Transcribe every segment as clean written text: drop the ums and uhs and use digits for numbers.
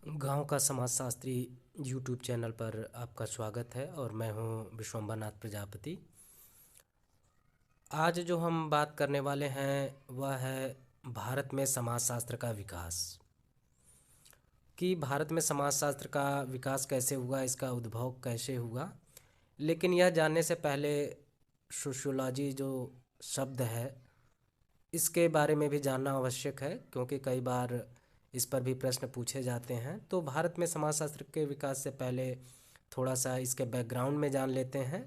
गांव का समाजशास्त्री यूट्यूब चैनल पर आपका स्वागत है और मैं हूं विश्वम्भर नाथ प्रजापति। आज जो हम बात करने वाले हैं वह है भारत में समाजशास्त्र का विकास। कि भारत में समाजशास्त्र का विकास कैसे हुआ, इसका उद्भव कैसे हुआ। लेकिन यह जानने से पहले सोशियोलॉजी जो शब्द है इसके बारे में भी जानना आवश्यक है, क्योंकि कई बार इस पर भी प्रश्न पूछे जाते हैं। तो भारत में समाजशास्त्र के विकास से पहले थोड़ा सा इसके बैकग्राउंड में जान लेते हैं।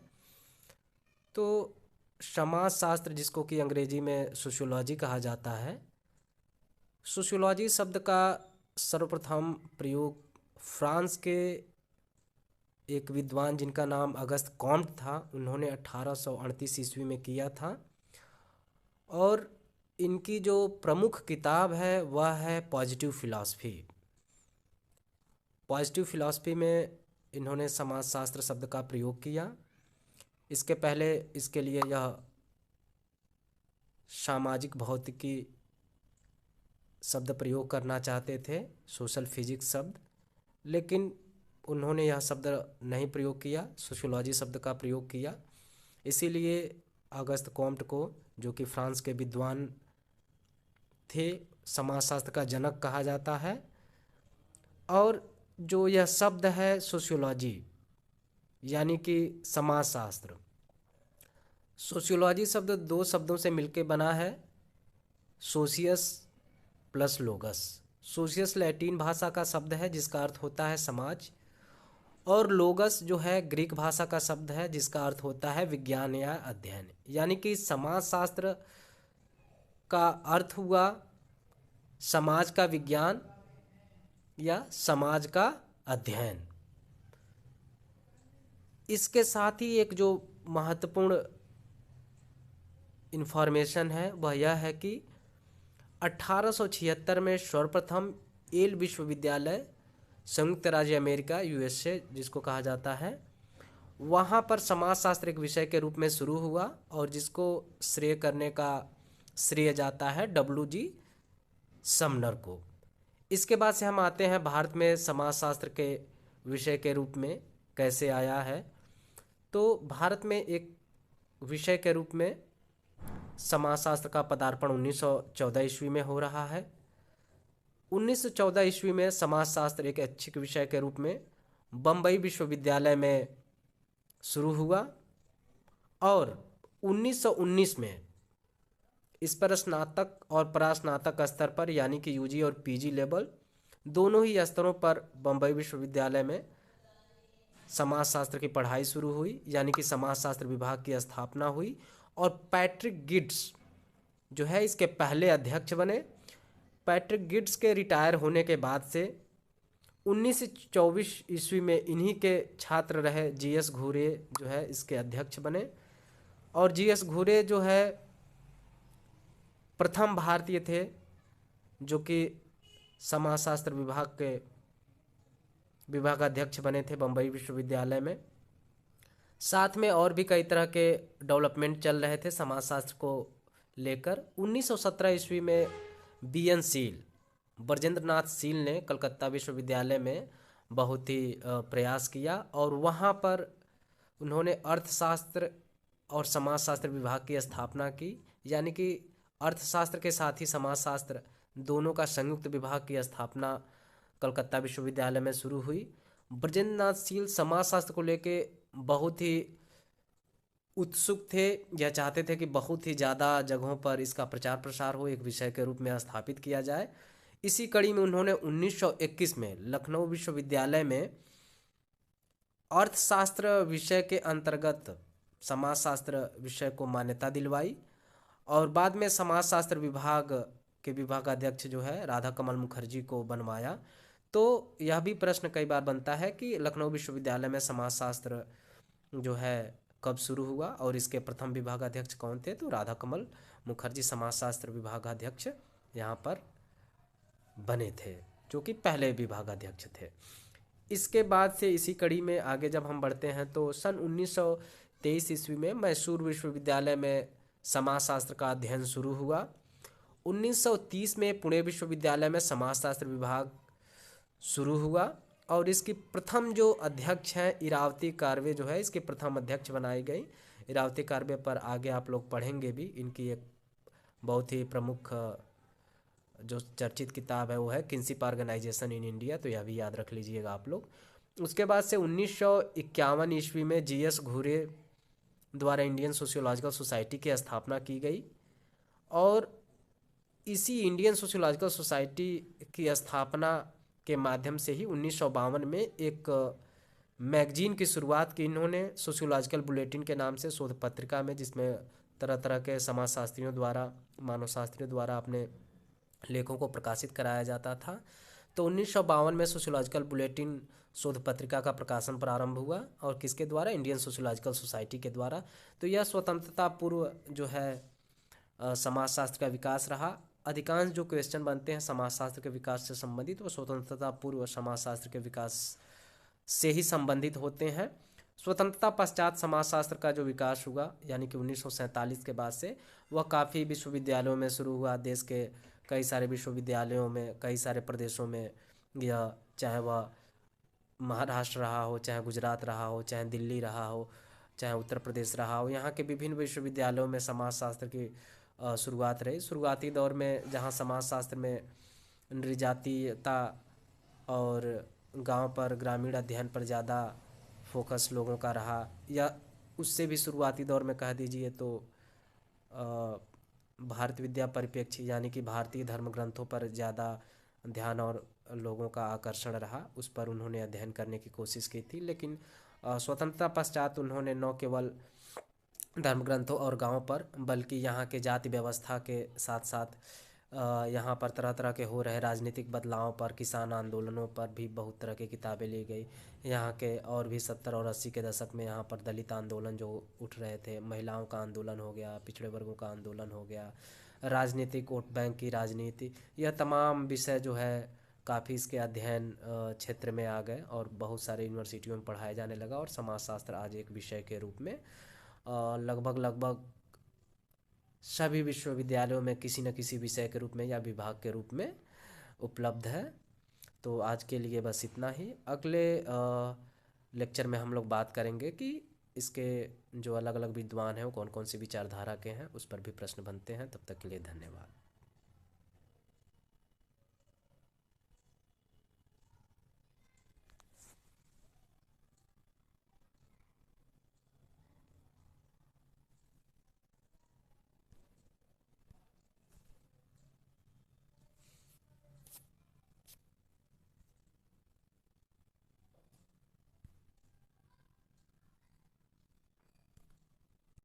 तो समाजशास्त्र, जिसको कि अंग्रेजी में सोशियोलॉजी कहा जाता है, सोशियोलॉजी शब्द का सर्वप्रथम प्रयोग फ्रांस के एक विद्वान जिनका नाम अगस्त कॉम्ट था, उन्होंने 1838 ईस्वी में किया था। और इनकी जो प्रमुख किताब है वह है पॉजिटिव फिलॉसफी। पॉजिटिव फिलॉसफी में इन्होंने समाजशास्त्र शब्द का प्रयोग किया। इसके पहले इसके लिए यह सामाजिक भौतिकी शब्द प्रयोग करना चाहते थे, सोशल फिजिक्स शब्द, लेकिन उन्होंने यह शब्द नहीं प्रयोग किया, सोशियोलॉजी शब्द का प्रयोग किया। इसीलिए अगस्त कॉम्ट को, जो कि फ्रांस के विद्वान थे, समाजशास्त्र का जनक कहा जाता है। और जो यह शब्द है सोशियोलॉजी यानी कि समाजशास्त्र, सोशियोलॉजी शब्द दो शब्दों से मिलकर बना है, सोशियस प्लस लोगस। सोशियस लैटिन भाषा का शब्द है जिसका अर्थ होता है समाज, और लोगस जो है ग्रीक भाषा का शब्द है जिसका अर्थ होता है विज्ञान या अध्ययन। यानी कि समाजशास्त्र का अर्थ हुआ समाज का विज्ञान या समाज का अध्ययन। इसके साथ ही एक जो महत्वपूर्ण इन्फॉर्मेशन है वह यह है कि 1876 में सर्वप्रथम येल विश्वविद्यालय, संयुक्त राज्य अमेरिका, यूएसए जिसको कहा जाता है, वहाँ पर समाजशास्त्र एक विषय के रूप में शुरू हुआ, और जिसको श्रेय करने का श्रेय जाता है डब्ल्यू.जी. समनर को। इसके बाद से हम आते हैं भारत में समाजशास्त्र के विषय के रूप में कैसे आया है। तो भारत में एक विषय के रूप में समाजशास्त्र का पदार्पण 1914 ईस्वी में हो रहा है। 1914 ईस्वी में समाजशास्त्र एक ऐच्छिक विषय के रूप में बम्बई विश्वविद्यालय में शुरू हुआ, और 1919 में इस पर स्नातक और परास्नातक स्तर पर, यानी कि यूजी और पीजी लेवल दोनों ही स्तरों पर बम्बई विश्वविद्यालय में समाजशास्त्र की पढ़ाई शुरू हुई, यानी कि समाजशास्त्र विभाग की स्थापना हुई। और पैट्रिक गिड्स जो है इसके पहले अध्यक्ष बने। पैट्रिक गिड्स के रिटायर होने के बाद से 1924 ईस्वी में इन्हीं के छात्र रहे जीएस घुरे जो है इसके अध्यक्ष बने। और जीएस घुरे जो है प्रथम भारतीय थे जो कि समाजशास्त्र विभाग के विभागाध्यक्ष बने थे बम्बई विश्वविद्यालय में। साथ में और भी कई तरह के डेवलपमेंट चल रहे थे समाजशास्त्र को लेकर। 1917 ईस्वी में बीएन सील, ब्रजेंद्र नाथ सील ने कलकत्ता विश्वविद्यालय में बहुत ही प्रयास किया, और वहाँ पर उन्होंने अर्थशास्त्र और समाजशास्त्र विभाग की स्थापना की, यानी कि अर्थशास्त्र के साथ ही समाजशास्त्र दोनों का संयुक्त विभाग की स्थापना कलकत्ता विश्वविद्यालय में शुरू हुई। ब्रजेंद्र नाथ सील समाजशास्त्र को लेके बहुत ही उत्सुक थे, यह चाहते थे कि बहुत ही ज़्यादा जगहों पर इसका प्रचार प्रसार हो, एक विषय के रूप में स्थापित किया जाए। इसी कड़ी में उन्होंने 1921 में लखनऊ विश्वविद्यालय में अर्थशास्त्र विषय के अंतर्गत समाजशास्त्र विषय को मान्यता दिलवाई, और बाद में समाजशास्त्र विभाग के विभागाध्यक्ष जो है राधा कमल मुखर्जी को बनवाया। तो यह भी प्रश्न कई बार बनता है कि लखनऊ विश्वविद्यालय में समाजशास्त्र जो है कब शुरू हुआ और इसके प्रथम विभागाध्यक्ष कौन थे। तो राधा कमल मुखर्जी समाजशास्त्र विभागाध्यक्ष यहाँ पर बने थे, जो कि पहले विभागाध्यक्ष थे। इसके बाद से इसी कड़ी में आगे जब हम बढ़ते हैं तो सन 1923 ईस्वी में मैसूर विश्वविद्यालय में समाजशास्त्र का अध्ययन शुरू हुआ। 1930 में पुणे विश्वविद्यालय में समाजशास्त्र विभाग शुरू हुआ और इसकी प्रथम जो अध्यक्ष हैं इरावती कार्वे जो है इसके प्रथम अध्यक्ष बनाई गई। इरावती कार्वे पर आगे आप लोग पढ़ेंगे भी, इनकी एक बहुत ही प्रमुख जो चर्चित किताब है वो है किनशिप ऑर्गेनाइजेशन इन इंडिया, तो यह भी याद रख लीजिएगा आप लोग। उसके बाद से 1951 ईस्वी में जीएस घुरे द्वारा इंडियन सोशियोलॉजिकल सोसाइटी की स्थापना की गई और इसी इंडियन सोशियोलॉजिकल सोसाइटी की स्थापना के माध्यम से ही 1952 में एक मैगजीन की शुरुआत की इन्होंने, सोशियोलॉजिकल बुलेटिन के नाम से, शोध पत्रिका में, जिसमें तरह तरह के समाजशास्त्रियों द्वारा, मानव शास्त्रियों द्वारा अपने लेखों को प्रकाशित कराया जाता था। तो 1952 में सोशियोलॉजिकल बुलेटिन शोध पत्रिका का प्रकाशन प्रारंभ हुआ और किसके द्वारा? इंडियन सोशियोलॉजिकल सोसाइटी के द्वारा। तो यह स्वतंत्रता पूर्व जो है समाजशास्त्र का विकास रहा। अधिकांश जो क्वेश्चन बनते हैं समाजशास्त्र के विकास से संबंधित वो स्वतंत्रता पूर्व समाजशास्त्र के विकास से ही संबंधित होते हैं। स्वतंत्रता पश्चात समाजशास्त्र का जो विकास हुआ यानी कि 1947 के बाद से, वह काफ़ी विश्वविद्यालयों में शुरू हुआ। देश के कई सारे विश्वविद्यालयों में, कई सारे प्रदेशों में, यह चाहे वह महाराष्ट्र रहा हो, चाहे गुजरात रहा हो, चाहे दिल्ली रहा हो, चाहे उत्तर प्रदेश रहा हो, यहाँ के विभिन्न विश्वविद्यालयों में समाजशास्त्र की शुरुआत रही। शुरुआती दौर में जहाँ समाजशास्त्र में नृजातीयता और गांव पर ग्रामीण अध्ययन पर ज़्यादा फोकस लोगों का रहा, या उससे भी शुरुआती दौर में कह दीजिए तो भारत विद्या परिप्रेक्ष्य यानी कि भारतीय धर्म ग्रंथों पर ज़्यादा ध्यान और लोगों का आकर्षण रहा, उस पर उन्होंने अध्ययन करने की कोशिश की थी। लेकिन स्वतंत्रता पश्चात उन्होंने न केवल धर्म ग्रंथों और गांव पर, बल्कि यहाँ के जाति व्यवस्था के साथ साथ यहाँ पर तरह तरह के हो रहे राजनीतिक बदलावों पर, किसान आंदोलनों पर भी बहुत तरह की किताबें ली गई। यहाँ के और भी 70 और 80 के दशक में यहाँ पर दलित आंदोलन जो उठ रहे थे, महिलाओं का आंदोलन हो गया, पिछड़े वर्गों का आंदोलन हो गया, राजनीतिक वोट बैंक की राजनीति, यह तमाम विषय जो है काफ़ी इसके अध्ययन क्षेत्र में आ गए और बहुत सारे यूनिवर्सिटियों में पढ़ाया जाने लगा और समाजशास्त्र आज एक विषय के रूप में लगभग सभी विश्वविद्यालयों में किसी न किसी विषय के रूप में या विभाग के रूप में उपलब्ध है। तो आज के लिए बस इतना ही। अगले लेक्चर में हम लोग बात करेंगे कि इसके जो अलग अलग विद्वान हैं वो कौन कौन सी विचारधारा के हैं, उस पर भी प्रश्न बनते हैं। तब तक के लिए धन्यवाद।